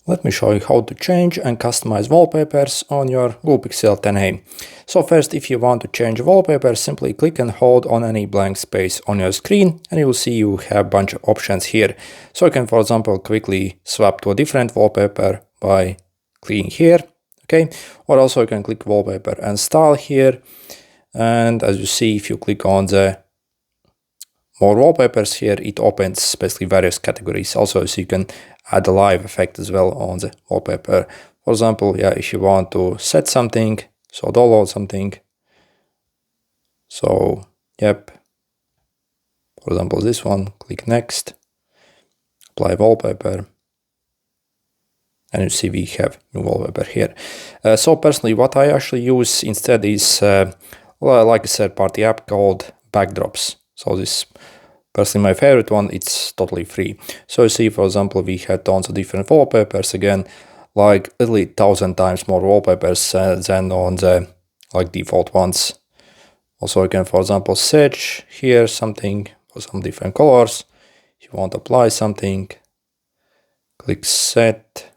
Let me show you how to change and customize wallpapers on your Google Pixel 10a. So first, if you want to change wallpaper, simply click and hold on any blank space on your screen and you will see you have a bunch of options here. So you can, for example, quickly swap to a different wallpaper by clicking here, okay? Or also you can click wallpaper and style here. And as you see, if you click on the more wallpapers here, it opens basically various categories. Also, so you can add a live effect as well on the wallpaper. For example, yeah, if you want to set something, so download something. So, yep. For example, this one, click next, apply wallpaper. And you see we have new wallpaper here. So personally, what I actually use instead is, like a third-party app called Backdrops. So this personally my favorite one, it's totally free. So you see, for example, we have tons of different wallpapers, again, like literally 1,000 times more wallpapers than on the like default ones. Also you can, for example, search here something for some different colors. If you want to apply something, click set.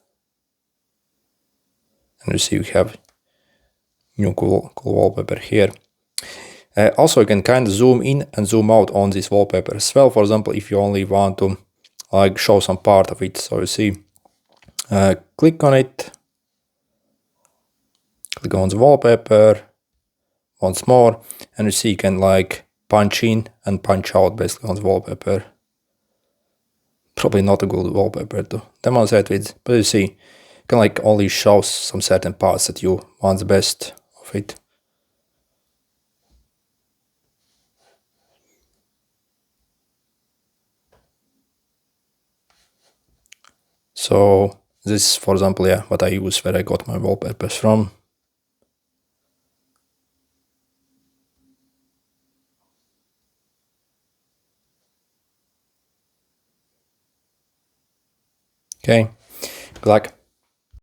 And you see we have new cool wallpaper here. Also, you can kind of zoom in and zoom out on this wallpaper as well. For example, if you only want to like show some part of it. So you see, click on it, click on the wallpaper once more, and you see you can like punch in and punch out basically on the wallpaper. Probably not a good wallpaper to demonstrate with, but you see, you can like only show some certain parts that you want the best of it. So this, for example, yeah, what I use where I got my wallpapers from. Okay, good luck.